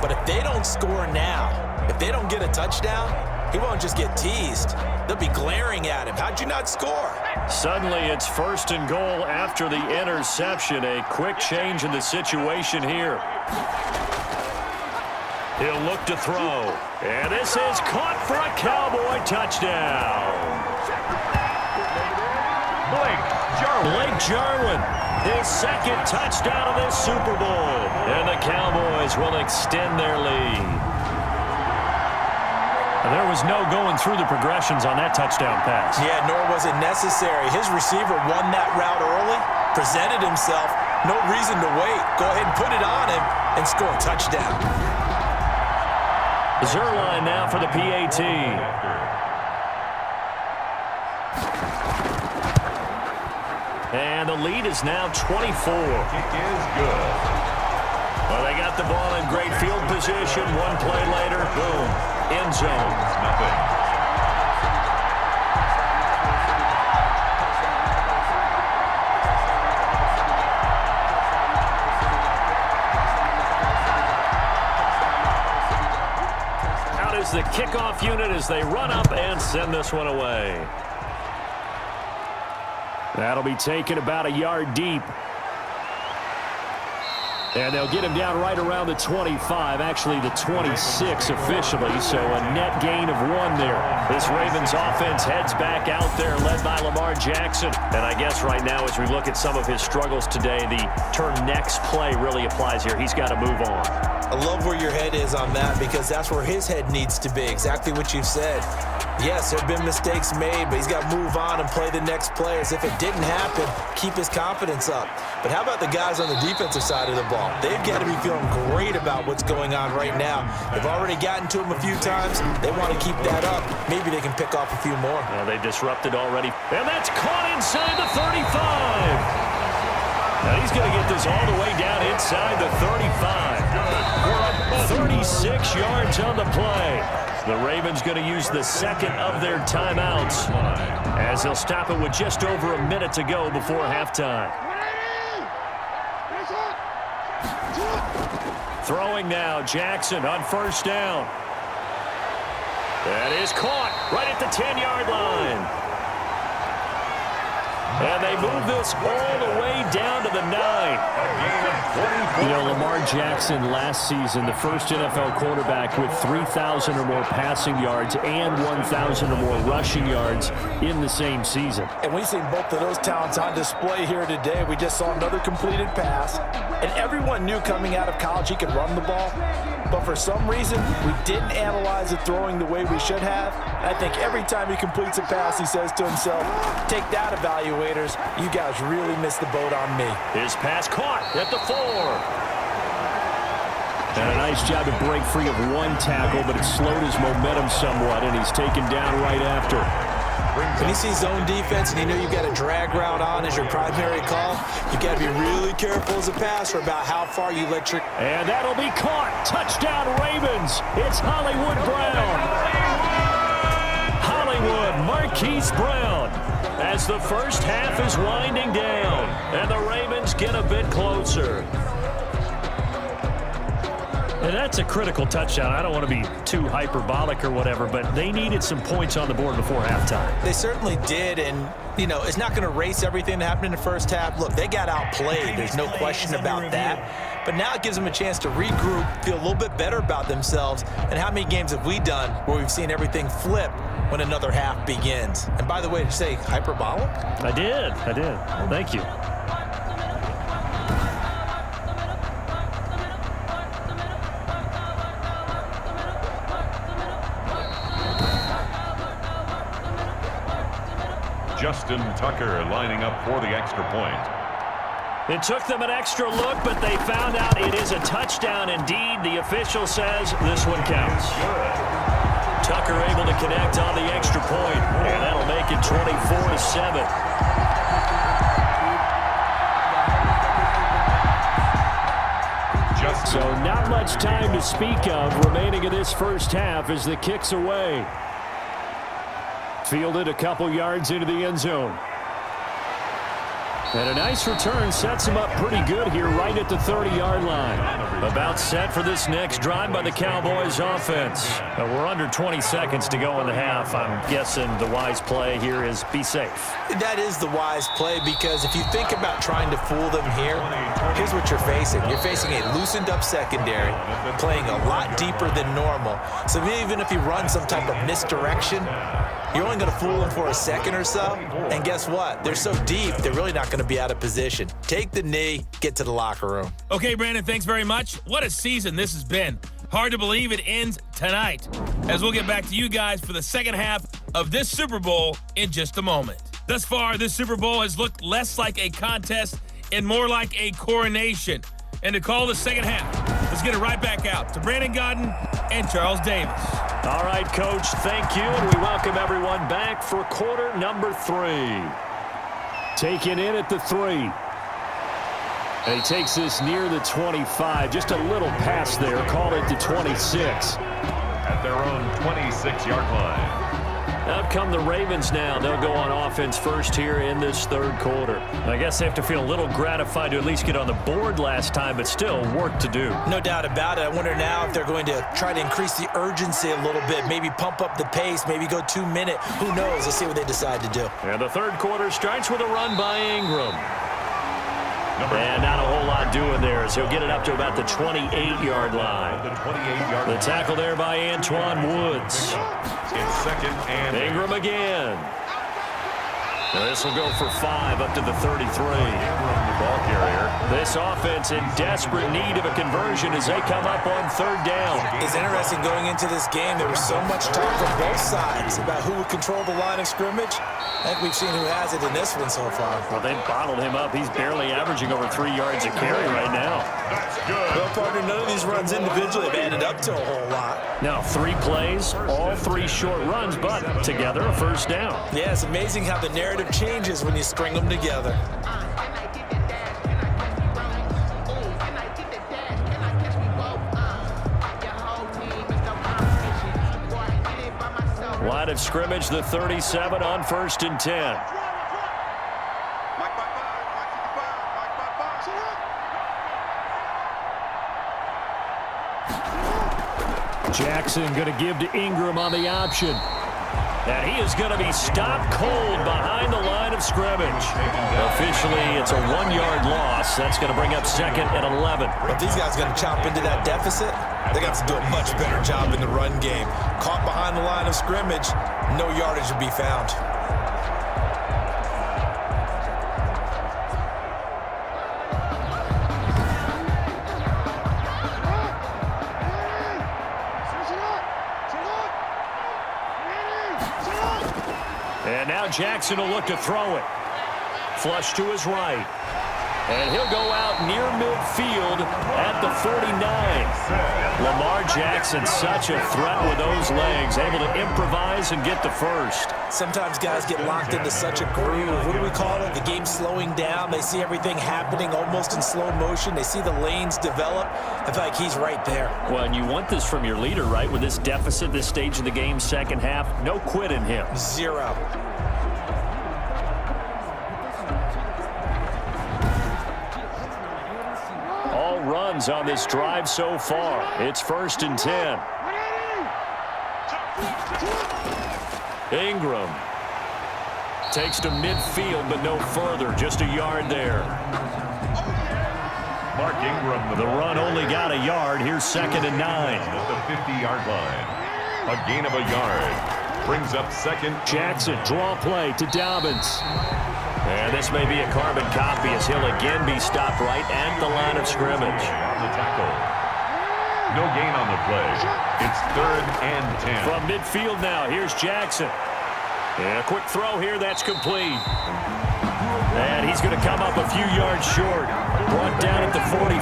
D: But if they don't score now, if they don't get a touchdown, he won't just get teased. They'll be glaring at him. How'd you not score?
C: Suddenly it's 1st and goal after the interception. A quick change in the situation here. He'll look to throw. And this is caught for a Cowboy touchdown. Blake Jarwin, his 2nd touchdown of this Super Bowl. And the Cowboys will extend their lead. There was no going through the progressions on that touchdown pass.
D: Yeah, nor was it necessary. His receiver won that route early, presented himself, no reason to wait. Go ahead and put it on him and score a touchdown.
C: Zerline now for the PAT. And the lead is now 24.
B: Kick is good.
C: Well, they got the ball in great field position. One play later, boom, end zone.
B: Nothing.
C: Out is the kickoff unit as they run up and send this one away. That'll be taken about a yard deep. And they'll get him down right around the 25, actually the 26 officially, so a net gain of 1 there. This Ravens offense heads back out there, led by Lamar Jackson. And I guess right now as we look at some of his struggles today, the term next play really applies here. He's got to move on.
D: I love where your head is on that because that's where his head needs to be, exactly what you've said. Yes, there have been mistakes made, but he's got to move on and play the next play as if it didn't happen, keep his confidence up. But how about the guys on the defensive side of the ball? They've got to be feeling great about what's going on right now. They've already gotten to him a few times. They want to keep that up. Maybe they can pick off a few more.
C: Well, they disrupted already. And that's caught inside the 35. Now he's going to get this all the way down inside the 35. 36 yards on the play. The Ravens going to use the second of their timeouts as they'll stop it with just over a minute to go before halftime. Throwing now, Jackson on first down. That is caught right at the 10-yard line. And they move this all the way down to the 9. You know, Lamar Jackson last season, the first NFL quarterback with 3,000 or more passing yards and 1,000 or more rushing yards in the same season.
D: And we've seen both of those talents on display here today. We just saw another completed pass. And everyone knew coming out of college he could run the ball. But for some reason, we didn't analyze it throwing the way we should have. And I think every time he completes a pass, he says to himself, take that, evaluators. You guys really missed the boat on me.
C: His pass caught at the 4. And a nice job to break free of one tackle, but it slowed his momentum somewhat, and he's taken down right after.
D: When you see zone defense and you know you've got a drag route on as your primary call, you've got to be really careful as a passer about how far you let your...
C: And that'll be caught. Touchdown, Ravens. It's Hollywood Brown. Hollywood, Marquise Brown. As the first half is winding down, and the Ravens get a bit closer. And that's a critical touchdown. I don't want to be too hyperbolic or whatever, but they needed some points on the board before halftime.
D: They certainly did, and, you know, it's not going to erase everything that happened in the first half. Look, they got outplayed. There's no question about that. But now it gives them a chance to regroup, feel a little bit better about themselves. And how many games have we done where we've seen everything flip when another half begins? And by the way, did you say hyperbolic?
C: I did. Thank you.
B: Justin Tucker lining up for the extra point.
C: It took them an extra look, but they found out it is a touchdown indeed. The official says this one counts. Tucker able to connect on the extra point, and that'll make it 24-7. So not much time to speak of remaining in this first half as the kick's away. Fielded a couple yards into the end zone. And a nice return sets him up pretty good here right at the 30-yard line. About set for this next drive by the Cowboys offense. We're under 20 seconds to go in the half. I'm guessing the wise play here is be safe.
D: That is the wise play, because if you think about trying to fool them here, here's what you're facing. You're facing a loosened up secondary, playing a lot deeper than normal. So even if you run some type of misdirection, you're only going to fool them for a second or so. And guess what? They're so deep, they're really not going to be out of position. Take the knee, get to the locker room.
E: Okay, Brandon, thanks very much. What a season this has been. Hard to believe it ends tonight, as we'll get back to you guys for the second half of this Super Bowl in just a moment. Thus far, this Super Bowl has looked less like a contest and more like a coronation. And to call the second half, let's get it right back out to Brandon Godden and Charles Davis.
C: All right, Coach, thank you, and we welcome everyone back for quarter number 3. Taken in at the 3. And he takes this near the 25. Just a little pass there. Call it the 26.
B: At their own 26-yard line.
C: Out come the Ravens now. They'll go on offense first here in this third quarter. I guess they have to feel a little gratified to at least get on the board last time, but still work to do.
D: No doubt about it. I wonder now if they're going to try to increase the urgency a little bit, maybe pump up the pace, maybe go 2-minute. Who knows? Let's see what they decide to do.
C: And the third quarter starts with a run by Ingram. And not a whole lot doing there, as he'll get it up to about the 28-yard line. The tackle there by Antoine Woods.
B: It's second and
C: Ingram again. Now this will go for 5 up to the 33.
B: ball carrier.
C: This offense in desperate need of a conversion as they come up on third down.
D: It's interesting going into this game. There was so much talk on both sides about who would control the line of scrimmage. I think we've seen who has it in this one so far.
C: Well, they've bottled him up. He's barely averaging over 3 yards a carry right now.
B: That's good.
D: Well, partner, none of these runs individually have added up to a whole lot.
C: Now 3 plays, all 3 short runs, but together a first down.
D: Yeah, it's amazing how the narrative changes when you string them together.
C: Line of scrimmage, the 37 on 1st and 10. Jackson going to give to Ingram on the option. And he is going to be stopped cold behind the line of scrimmage. Officially, it's a 1-yard loss. That's going to bring up 2nd and 11.
D: If these guys are going to chop into that deficit, they got to do a much better job in the run game. Caught behind the line of scrimmage, no yardage will be found.
C: And now Jackson will look to throw it. Flush to his right. And he'll go out near midfield at the 49. Lamar Jackson, such a threat with those legs, able to improvise and get the first.
D: Sometimes guys get locked into such a groove. What do we call it? The game slowing down. They see everything happening almost in slow motion. They see the lanes develop. I feel like he's right there.
C: Well, and you want this from your leader, right? With this deficit, this stage of the game, second half, no quit in him.
D: 0.
C: All runs on this drive so far. It's 1st and 10. Ingram takes to midfield, but no further. Just a yard there.
B: Mark Ingram.
C: The run only got a yard. Here's 2nd and 9.
B: At the 50-yard line. A gain of a yard. Brings up 2nd.
C: Jackson, draw play to Dobbins. And this may be a carbon copy as he'll again be stopped right at the line of scrimmage.
B: On the tackle. No gain on the play. It's 3rd and 10.
C: From midfield now, here's Jackson. And a quick throw here, that's complete. And he's going to come up a few yards short. Brought down at the 45.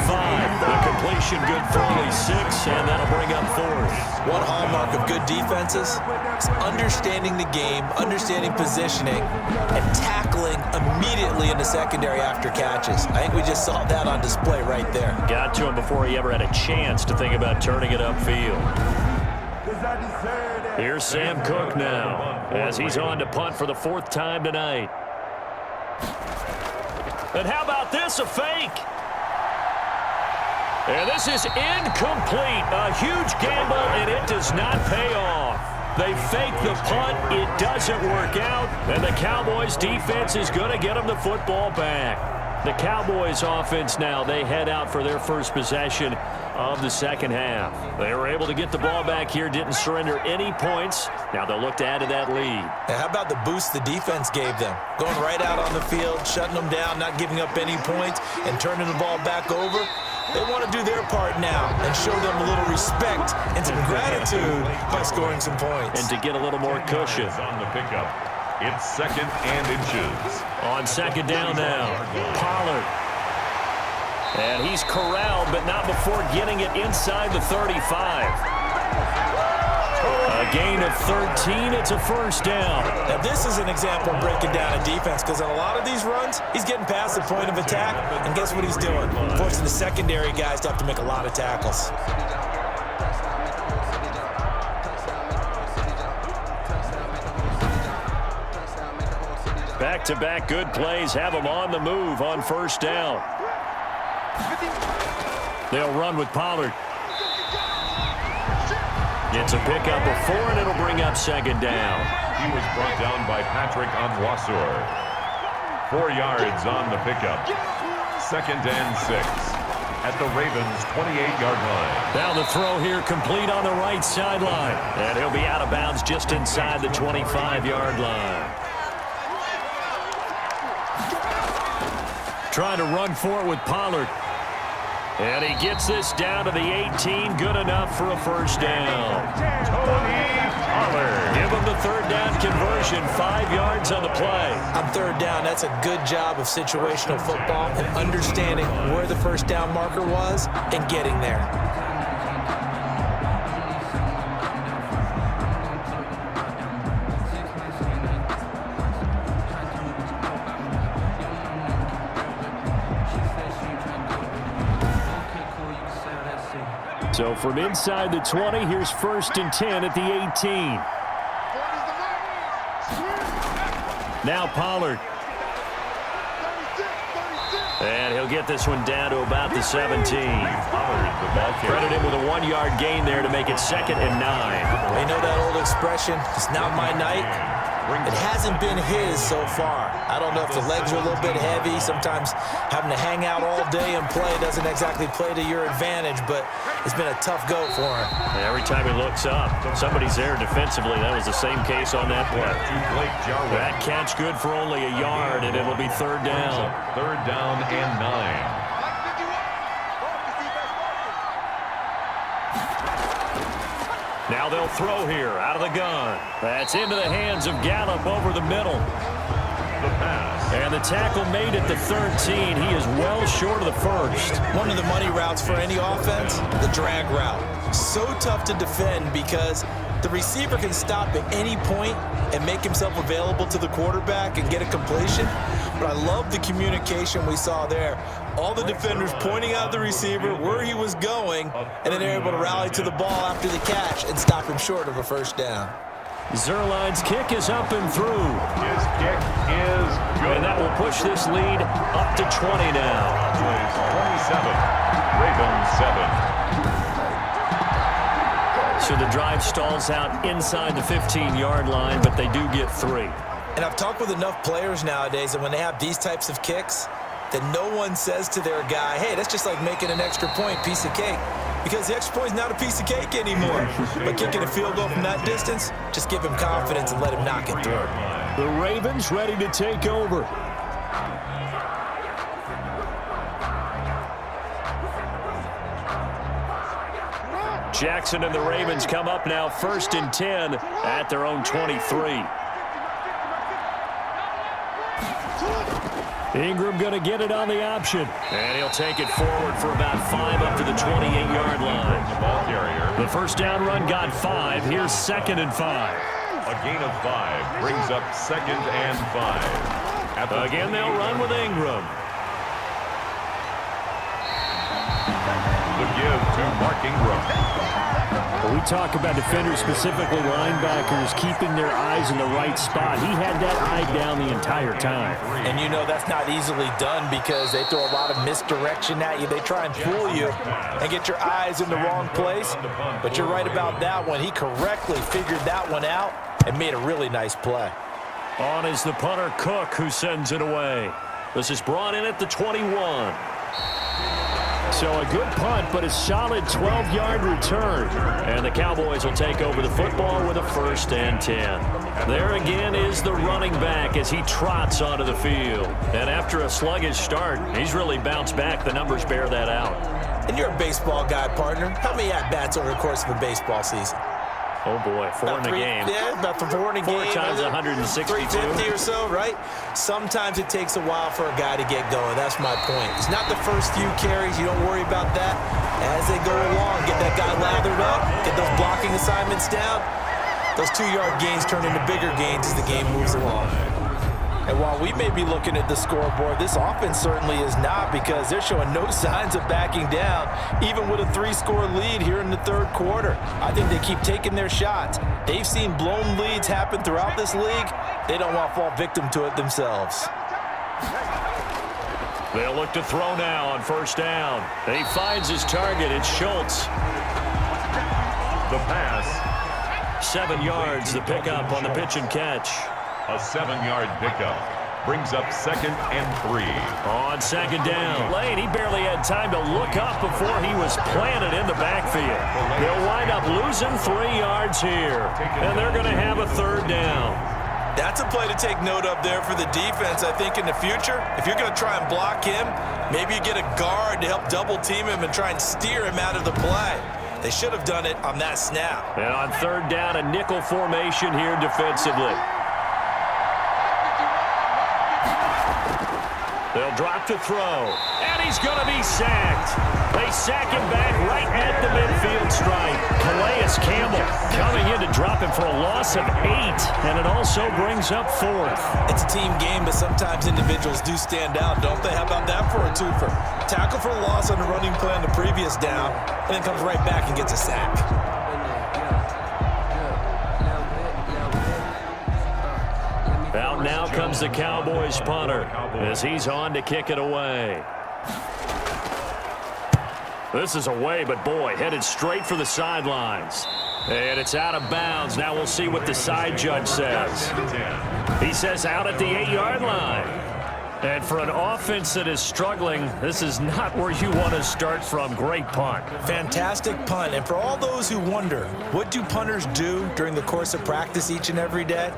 C: The completion good for only 6, and that'll bring up 4th.
D: One hallmark of good defenses is understanding the game, understanding positioning, and tackling immediately in the secondary after catches. I think we just saw that on display right there.
C: Got to him before he ever had a chance to think about turning it upfield. Here's Sam Cook now as he's on to punt for the 4th time tonight. And how about this, a fake? And this is incomplete. A huge gamble, and it does not pay off. They fake the punt. It doesn't work out, and the Cowboys' defense is going to get them the football back. The Cowboys' offense now, they head out for their first possession of the second half. They were able to get the ball back here, didn't surrender any points. Now they'll look to add to that lead.
D: Now, how about the boost the defense gave them? Going right out on the field, shutting them down, not giving up any points, and turning the ball back over. They want to do their part now and show them a little respect and some gratitude by scoring some points.
C: And to get a little more cushion.
B: On the pickup. It's 2nd and inches.
C: On 2nd down now, Pollard. And he's corralled, but not before getting it inside the 35. A gain of 13, it's a first down.
D: Now this is an example of breaking down a defense, because on a lot of these runs, he's getting past the point of attack, and guess what he's doing? Forcing the secondary guys to have to make a lot of tackles.
C: Back-to-back good plays have them on the move on first down. They'll run with Pollard. It's a pickup of 4, and it'll bring up 2nd down.
B: He was brought down by Patrick Onwuasor. 4 yards on the pickup. 2nd and 6. At the Ravens' 28-yard line.
C: Now the throw here complete on the right sideline. And he'll be out of bounds just inside the 25-yard line. trying to run for it with Pollard. And he gets this down to the 18. Good enough for a first down. Give him the third down conversion. 5 yards on the play.
D: On third down, that's a good job of situational football and understanding where the first down marker was and getting there.
C: So from inside the 20, here's 1st and 10 at the 18. Now Pollard. And he'll get this one down to about the 17. Credit him with a 1-yard gain there to make it 2nd and 9.
D: You know that old expression, it's not my night. It hasn't been his so far. I don't know if the legs are a little bit heavy. Sometimes having to hang out all day and play doesn't exactly play to your advantage, but it's been a tough go for him.
C: Every time he looks up, somebody's there defensively. That was the same case on that play. That catch good for only a yard, and it'll be 3rd down.
B: 3rd down and 9.
C: Now they'll throw here out of the gun. That's into the hands of Gallup over the middle.
B: The pass.
C: And the tackle made at the 13. He is well short of the first.
D: One of the money routes for any offense, the drag route. So tough to defend because the receiver can stop at any point and make himself available to the quarterback and get a completion. But I love the communication we saw there. All the defenders pointing out the receiver where he was going, and then they're able to rally to the ball after the catch and stop him short of a first down.
C: Zerline's kick is up and through.
B: His kick is good.
C: And that will push this lead up to 20 now.
B: 27. Ravens 7.
C: So the drive stalls out inside the 15-yard line, but they do get 3.
D: And I've talked with enough players nowadays that when they have these types of kicks, that no one says to their guy, hey, that's just like making an extra point, piece of cake. Because the extra point is not a piece of cake anymore. But kicking a field goal from that distance, just give him confidence and let him knock it through.
C: The Ravens ready to take over. Jackson and the Ravens come up now 1st and 10 at their own 23. Ingram going to get it on the option. And he'll take it forward for about 5 up to the 28-yard line. The first down run got 5. Here's 2nd and 5.
B: A gain of 5 brings up 2nd and 5.
C: Again, they'll run with Ingram.
B: The give to Mark Ingram.
C: We talk about defenders, specifically linebackers, keeping their eyes in the right spot. He had that eye down the entire time.
D: And you know that's not easily done because they throw a lot of misdirection at you. They try and fool you and get your eyes in the wrong place. But you're right about that one. He correctly figured that one out and made a really nice play.
C: On is the punter, Cook, who sends it away. This is brought in at the 21. So a good punt, but a solid 12-yard return. And the Cowboys will take over the football with a 1st and 10. There again is the running back as he trots onto the field. And after a sluggish start, he's really bounced back. The numbers bear that out.
D: And you're a baseball guy, partner. How many at-bats over the course of a baseball season?
C: Oh, boy, 4 in a game.
D: Yeah, about 4 in a game.
C: 4 times 162.
D: 350 or so, right? Sometimes it takes a while for a guy to get going. That's my point. It's not the first few carries. You don't worry about that. As they go along, get that guy lathered up, get those blocking assignments down. Those 2-yard gains turn into bigger gains as the game moves along. And while we may be looking at the scoreboard, this offense certainly is not because they're showing no signs of backing down, even with a 3-score lead here in the 3rd quarter. I think they keep taking their shots. They've seen blown leads happen throughout this league. They don't want to fall victim to it themselves.
C: They'll look to throw now on 1st down. He finds his target. It's Schultz.
B: The pass.
C: 7 yards, the pickup on the pitch and catch.
B: A 7-yard pickup brings up 2nd and 3.
C: On 2nd down. Lane, he barely had time to look up before he was planted in the backfield. They'll wind up losing 3 yards here, and they're going to have a 3rd down.
D: That's a play to take note of there for the defense. I think in the future, if you're going to try and block him, maybe you get a guard to help double team him and try and steer him out of the play. They should have done it on that snap.
C: And on third down, a nickel formation here defensively. They'll drop to throw, and he's going to be sacked. They sack him back right at the midfield stripe. Calais Campbell coming in to drop him for a loss of 8, and it also brings up 4th.
D: It's a team game, but sometimes individuals do stand out, don't they? How about that for a twofer? Tackle for a loss on the running play on the previous down, and then comes right back and gets a sack.
C: Out now comes the Cowboys punter as he's on to kick it away. This is away, but boy, headed straight for the sidelines. And it's out of bounds. Now we'll see what the side judge says. He says out at the 8-yard line. And for an offense that is struggling, this is not where you want to start from. Great punt.
D: Fantastic punt. And for all those who wonder, what do punters do during the course of practice each and every day?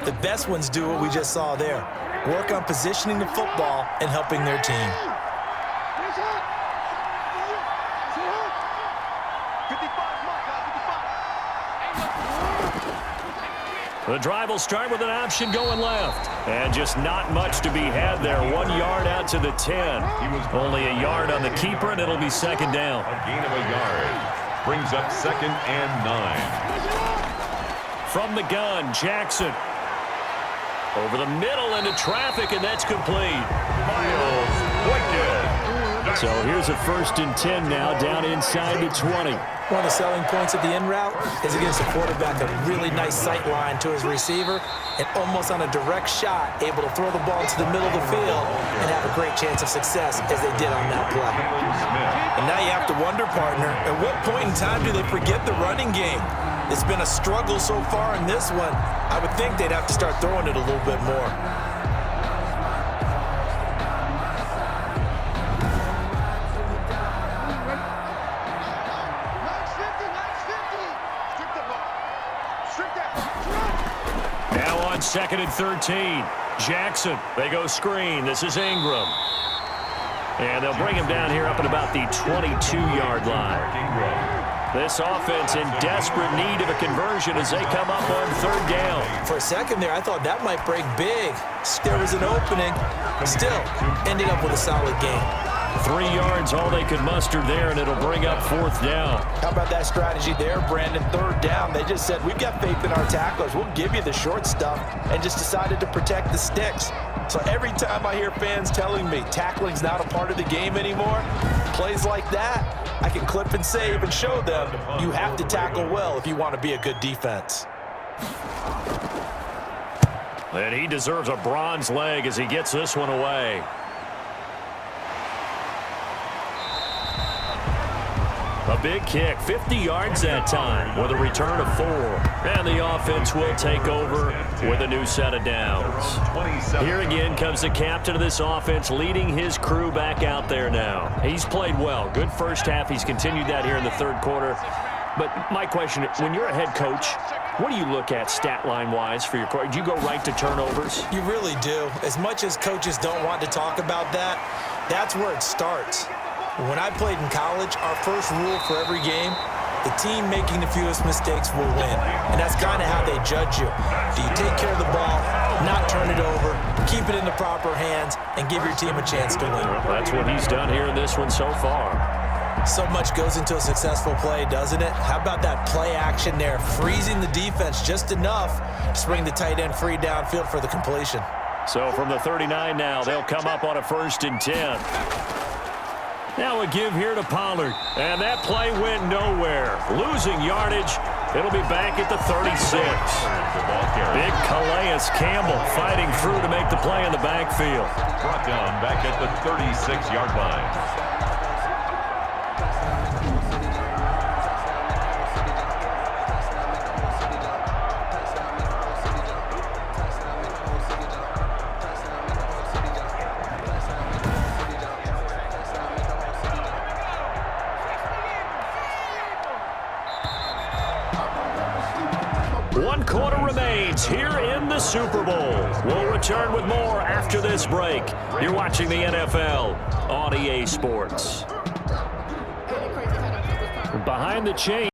D: The best ones do what we just saw there. Work on positioning the football and helping their team.
C: The drive will start with an option going left. And just not much to be had there. 1 yard out to the 10. Only a yard on the keeper, and it'll be second down.
B: A gain of a yard brings up 2nd and 9.
C: From the gun, Jackson. Over the middle into traffic, and that's complete.
B: Miles Boykin.
C: So here's a 1st and 10 now, down inside the 20.
D: One of the selling points of the in route is against a quarterback, a really nice sight line to his receiver, and almost on a direct shot, able to throw the ball into the middle of the field and have a great chance of success as they did on that play. And now you have to wonder, partner, at what point in time do they forget the running game? It's been a struggle so far in this one. I would think they'd have to start throwing it a little bit more.
C: Now on 2nd and 13. Jackson, they go screen. This is Ingram. And they'll bring him down here up at about the 22-yard line. This offense in desperate need of a conversion as they come up on 3rd down.
D: For a second there, I thought that might break big. There was an opening. Still, ended up with a solid game.
C: 3 yards, all they could muster there, and it'll bring up 4th down.
D: How about that strategy there, Brandon? 3rd down. They just said, we've got faith in our tacklers. We'll give you the short stuff, and just decided to protect the sticks. So every time I hear fans telling me tackling's not a part of the game anymore, plays like that, I can clip and save and show them you have to tackle well if you want to be a good defense.
C: And he deserves a bronze leg as he gets this one away. A big kick, 50 yards that time with a return of 4. And the offense will take over with a new set of downs. Here again comes the captain of this offense leading his crew back out there now. He's played well. Good first half. He's continued that here in the 3rd quarter. But my question, when you're a head coach, what do you look at stat line-wise for your coach? Do you go right to turnovers?
D: You really do. As much as coaches don't want to talk about that, that's where it starts. When I played in college, our first rule for every game, the team making the fewest mistakes will win. And that's kind of how they judge you. Do you take care of the ball, not turn it over, keep it in the proper hands, and give your team a chance to win?
C: Well, that's what he's done here in this one so far.
D: So much goes into a successful play, doesn't it? How about that play action there, freezing the defense just enough to bring the tight end free downfield for the completion.
C: So from the 39 now, they'll come up on a 1st and 10. Now a give here to Pollard. And that play went nowhere. Losing yardage. It'll be back at the 36. Big Calais Campbell fighting through to make the play in the backfield.
B: Brought down back at the 36-yard line.
C: One quarter remains here in the Super Bowl. We'll return with more after this break. You're watching the NFL on EA Sports. Behind the chain.